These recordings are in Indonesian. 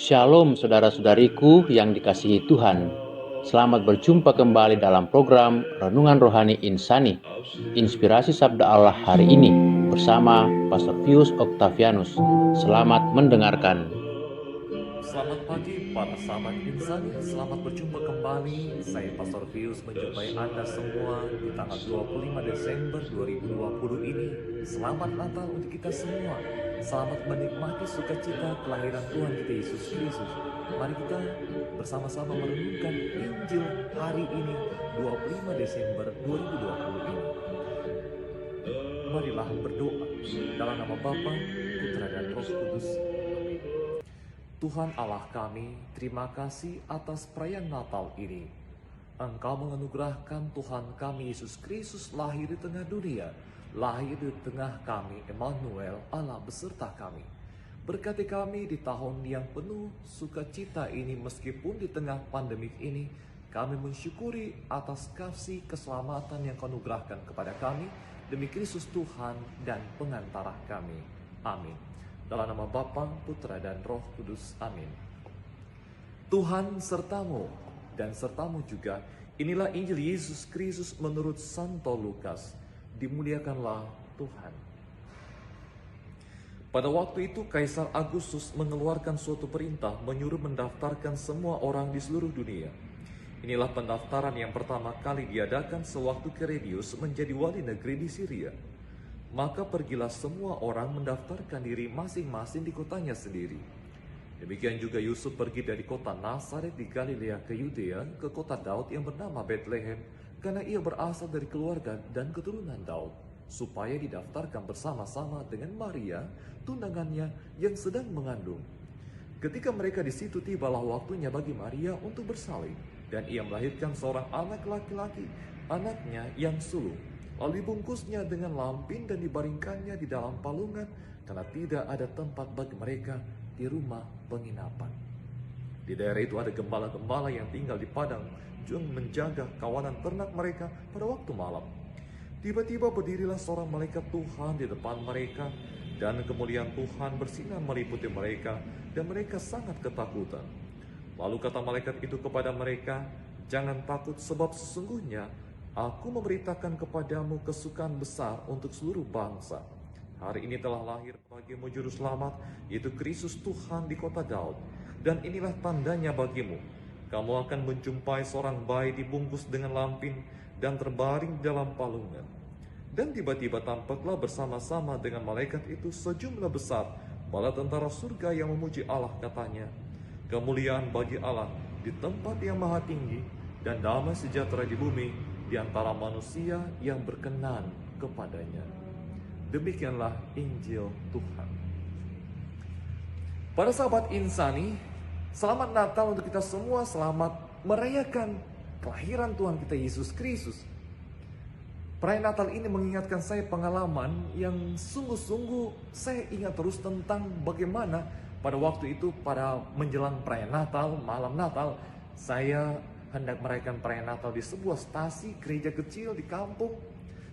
Shalom saudara-saudariku yang dikasihi Tuhan. Selamat berjumpa kembali dalam program Renungan Rohani Insani, Inspirasi Sabda Allah hari ini bersama Pastor Pius Octavianus. Selamat mendengarkan. Selamat pagi para sahabat Insani, selamat berjumpa kembali. Saya Pastor Pius menjumpai Anda semua di tanggal 25 Desember 2020 ini. Selamat Natal untuk kita semua. Selamat menikmati sukacita kelahiran Tuhan kita Yesus Kristus. Mari kita bersama-sama merenungkan Injil hari ini 25 Desember 2020 ini. Marilah berdoa dalam nama Bapa, Putra dan Roh Kudus. Tuhan Allah kami, terima kasih atas perayaan Natal ini. Engkau menganugerahkan Tuhan kami Yesus Kristus lahir di tengah dunia, lahir di tengah kami, Emmanuel, Allah beserta kami. Berkati kami di tahun yang penuh sukacita ini, meskipun di tengah pandemik ini, kami mensyukuri atas kasih keselamatan yang kau anugerahkan kepada kami, demi Kristus Tuhan dan pengantara kami. Amin. Dalam nama Bapa, Putra dan Roh Kudus. Amin. Tuhan sertamu dan sertamu juga. Inilah Injil Yesus Kristus menurut Santo Lukas. Dimuliakanlah Tuhan. Pada waktu itu Kaisar Agustus mengeluarkan suatu perintah menyuruh mendaftarkan semua orang di seluruh dunia. Inilah pendaftaran yang pertama kali diadakan sewaktu Quirinius menjadi wali negeri di Syria. Maka pergilah semua orang mendaftarkan diri masing-masing di kotanya sendiri. Demikian juga Yusuf pergi dari kota Nazaret di Galilea ke Yudea, ke kota Daud yang bernama Bethlehem, karena ia berasal dari keluarga dan keturunan Daud, supaya didaftarkan bersama-sama dengan Maria, tunangannya yang sedang mengandung. Ketika mereka di situ, tibalah waktunya bagi Maria untuk bersalin, dan ia melahirkan seorang anak laki-laki, anaknya yang sulung. Lalu dibungkusnya dengan lampin dan dibaringkannya di dalam palungan, karena tidak ada tempat bagi mereka di rumah penginapan. Di daerah itu ada gembala-gembala yang tinggal di padang yang menjaga kawanan ternak mereka pada waktu malam. Tiba-tiba berdirilah seorang malaikat Tuhan di depan mereka, dan kemuliaan Tuhan bersinar meliputi mereka, dan mereka sangat ketakutan. Lalu kata malaikat itu kepada mereka, "Jangan takut, sebab sesungguhnya Aku memberitakan kepadamu kesukaan besar untuk seluruh bangsa. Hari ini telah lahir bagimu juru selamat, yaitu Kristus Tuhan di kota Daud. Dan inilah tandanya bagimu. Kamu akan menjumpai seorang bayi dibungkus dengan lampin dan terbaring dalam palungan." Dan tiba-tiba tampaklah bersama-sama dengan malaikat itu sejumlah besar bala tentara surga yang memuji Allah, katanya, "Kemuliaan bagi Allah di tempat yang maha tinggi, dan damai sejahtera di bumi di antara manusia yang berkenan kepadanya." Demikianlah Injil Tuhan. Para sahabat Insani, selamat Natal untuk kita semua, selamat merayakan kelahiran Tuhan kita Yesus Kristus. Perayaan Natal ini mengingatkan saya pengalaman yang sungguh-sungguh saya ingat terus tentang bagaimana pada waktu itu, pada menjelang perayaan Natal, malam Natal, saya hendak merayakan perayaan Natal di sebuah stasi gereja kecil di kampung.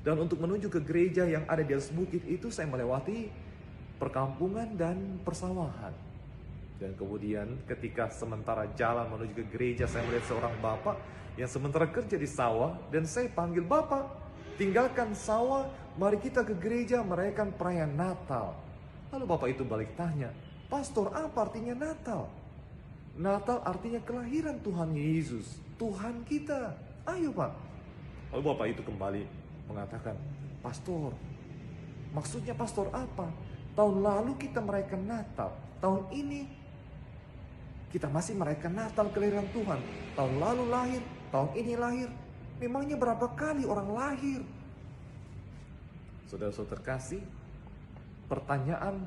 Dan untuk menuju ke gereja yang ada di atas bukit itu, saya melewati perkampungan dan persawahan. Dan kemudian ketika sementara jalan menuju ke gereja, saya melihat seorang bapak yang sementara kerja di sawah. Dan saya panggil, "Bapak, tinggalkan sawah, mari kita ke gereja merayakan perayaan Natal." Lalu bapak itu balik tanya, "Pastor, apa artinya Natal?" Natal artinya kelahiran Tuhan Yesus, Tuhan kita. Ayo Pak. Lalu bapak itu kembali mengatakan, "Pastor, maksudnya pastor apa? Tahun lalu kita merayakan Natal, tahun ini kita masih merayakan Natal kelahiran Tuhan. Tahun lalu lahir, tahun ini lahir. Memangnya berapa kali orang lahir?" Saudara-saudara terkasih, pertanyaan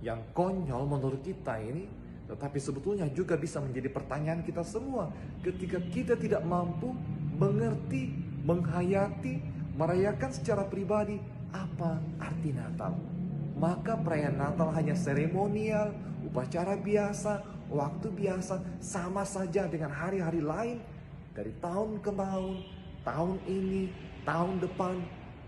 yang konyol menurut kita ini, tetapi sebetulnya juga bisa menjadi pertanyaan kita semua ketika kita tidak mampu mengerti, menghayati, merayakan secara pribadi apa arti Natal. Maka perayaan Natal hanya seremonial, upacara biasa, waktu biasa, sama saja dengan hari-hari lain dari tahun ke tahun ini, tahun depan.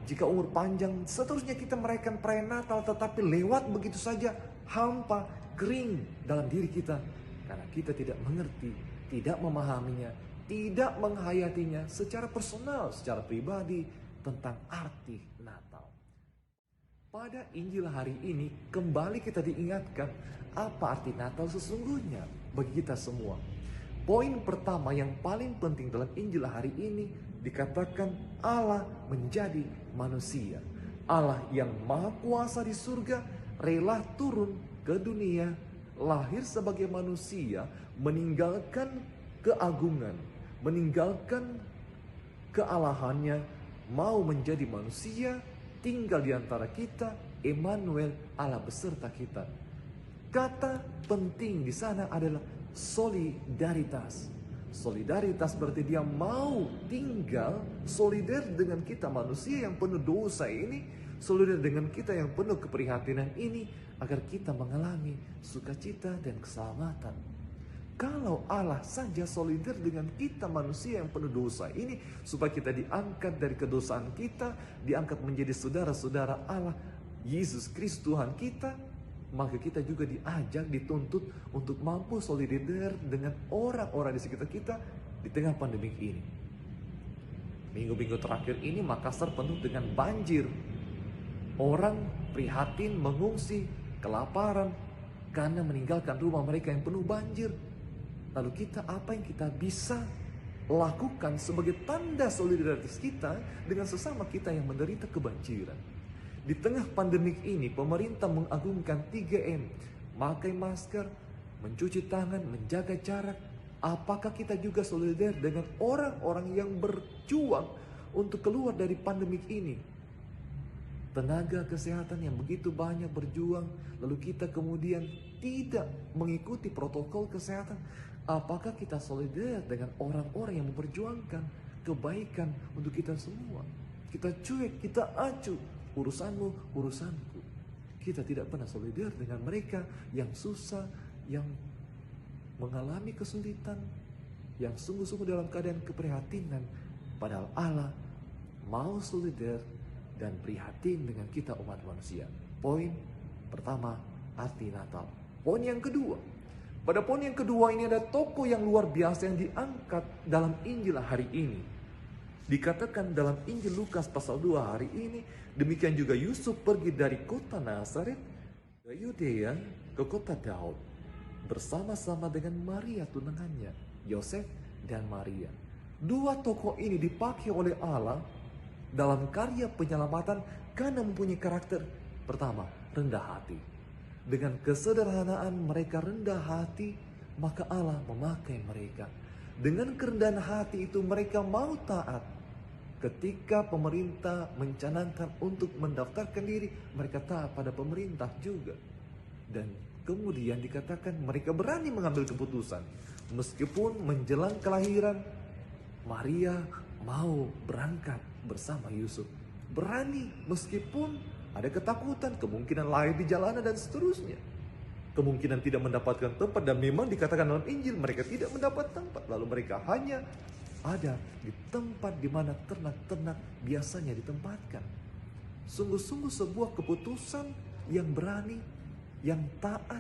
Jika umur panjang, seterusnya kita merayakan perayaan Natal, tetapi lewat begitu saja, hampa, kering dalam diri kita. Karena kita tidak mengerti, tidak memahaminya, tidak menghayatinya secara personal, secara pribadi tentang arti Natal. Pada Injil hari ini kembali kita diingatkan apa arti Natal sesungguhnya bagi kita semua. Poin pertama yang paling penting dalam Injil hari ini dikatakan Allah menjadi manusia. Allah yang maha kuasa di surga rela turun ke dunia, lahir sebagai manusia, meninggalkan keagungan, meninggalkan kealahannya, mau menjadi manusia, tinggal di antara kita, Emmanuel, Allah beserta kita. Kata penting di sana adalah solidaritas. Solidaritas berarti dia mau tinggal solidar dengan kita manusia yang penuh dosa ini, solidar dengan kita yang penuh keprihatinan ini, agar kita mengalami sukacita dan keselamatan. Kalau Allah saja solidar dengan kita manusia yang penuh dosa ini, supaya kita diangkat dari kedosaan kita, diangkat menjadi saudara-saudara Allah, Yesus Kristus Tuhan kita, maka kita juga diajak, dituntut untuk mampu solidar dengan orang-orang di sekitar kita di tengah pandemi ini. Minggu-minggu terakhir ini Makassar penuh dengan banjir. Orang prihatin, mengungsi, kelaparan karena meninggalkan rumah mereka yang penuh banjir. Lalu kita, apa yang kita bisa lakukan sebagai tanda solidaritas kita dengan sesama kita yang menderita kebanjiran? Di tengah pandemik ini, pemerintah mengagungkan 3M. Memakai masker, mencuci tangan, menjaga jarak. Apakah kita juga solidar dengan orang-orang yang berjuang untuk keluar dari pandemik ini? Tenaga kesehatan yang begitu banyak berjuang, lalu kita kemudian tidak mengikuti protokol kesehatan. Apakah kita solidar dengan orang-orang yang memperjuangkan kebaikan untuk kita semua? Kita cuek, kita acuh. Urusanmu, urusanku. Kita tidak pernah solidar dengan mereka yang susah, yang mengalami kesulitan, yang sungguh-sungguh dalam keadaan keprihatinan. Padahal Allah mau solidar dan prihatin dengan kita umat manusia. Poin pertama, arti Natal. Poin yang kedua. Pada poin yang kedua ini ada tokoh yang luar biasa yang diangkat dalam Injil hari ini. Dikatakan dalam Injil Lukas pasal 2 hari ini, demikian juga Yusuf pergi dari kota Nazaret ke Yudea, ke kota Daud, bersama-sama dengan Maria tunangannya, Yosef dan Maria. Dua tokoh ini dipakai oleh Allah dalam karya penyelamatan karena mempunyai karakter pertama, rendah hati. Dengan kesederhanaan mereka rendah hati, maka Allah memakai mereka. Dengan kerendahan hati itu mereka mau taat. Ketika pemerintah mencanangkan untuk mendaftarkan diri, mereka taat pada pemerintah juga. Dan kemudian dikatakan mereka berani mengambil keputusan. Meskipun menjelang kelahiran, Maria mau berangkat bersama Yusuf. Berani meskipun ada ketakutan, kemungkinan lahir di jalanan dan seterusnya. Kemungkinan tidak mendapatkan tempat, dan memang dikatakan dalam Injil mereka tidak mendapat tempat. Lalu mereka hanya ada di tempat di mana ternak-ternak biasanya ditempatkan. Sungguh-sungguh sebuah keputusan yang berani, yang taat,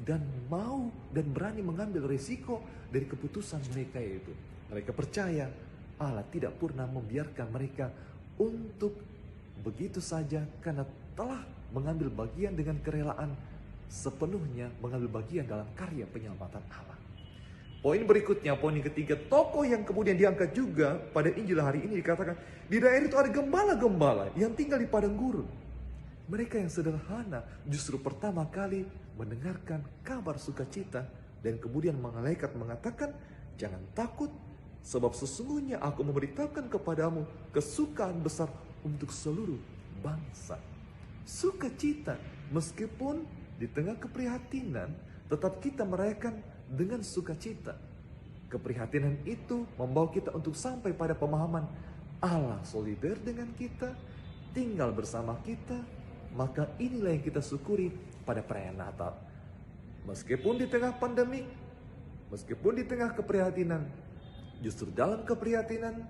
dan mau dan berani mengambil risiko dari keputusan mereka itu. Mereka percaya Allah tidak pernah membiarkan mereka untuk begitu saja, karena telah mengambil bagian dengan kerelaan sepenuhnya, mengambil bagian dalam karya penyelamatan Allah. Poin berikutnya, poin yang ketiga, tokoh yang kemudian diangkat juga pada Injil hari ini dikatakan, di daerah itu ada gembala-gembala yang tinggal di padang gurun. Mereka yang sederhana justru pertama kali mendengarkan kabar sukacita, dan kemudian malaikat mengatakan, jangan takut, sebab sesungguhnya aku memberitakan kepadamu kesukaan besar untuk seluruh bangsa. Sukacita, meskipun di tengah keprihatinan, tetap kita merayakan dengan sukacita. Keprihatinan itu membawa kita untuk sampai pada pemahaman Allah solidar dengan kita, tinggal bersama kita. Maka inilah yang kita syukuri pada perayaan Natal. Meskipun di tengah pandemik, meskipun di tengah keprihatinan, justru dalam keprihatinan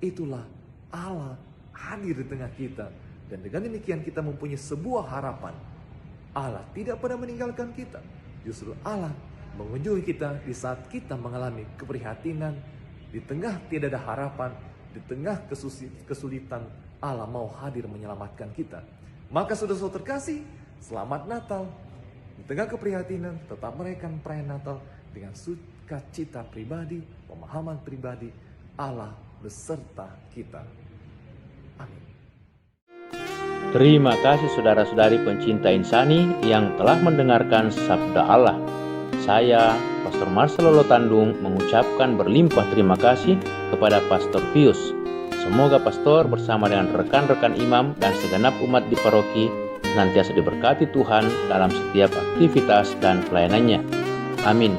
itulah Allah hadir di tengah kita. Dan dengan demikian kita mempunyai sebuah harapan. Allah tidak pernah meninggalkan kita. Justru Allah mengunjungi kita di saat kita mengalami keprihatinan, di tengah tidak ada harapan, di tengah kesulitan, Allah mau hadir menyelamatkan kita. Maka saudara-saudara terkasih, selamat Natal. Di tengah keprihatinan, tetap merayakan perayaan Natal dengan sukacita pribadi, pemahaman pribadi, Allah beserta kita. Amin. Terima kasih saudara-saudari pencinta insani yang telah mendengarkan sabda Allah. Saya, Pastor Marcelo Lotandung, mengucapkan berlimpah terima kasih kepada Pastor Pius. Semoga pastor bersama dengan rekan-rekan imam dan segenap umat di paroki senantiasa diberkati Tuhan dalam setiap aktivitas dan pelayanannya. Amin.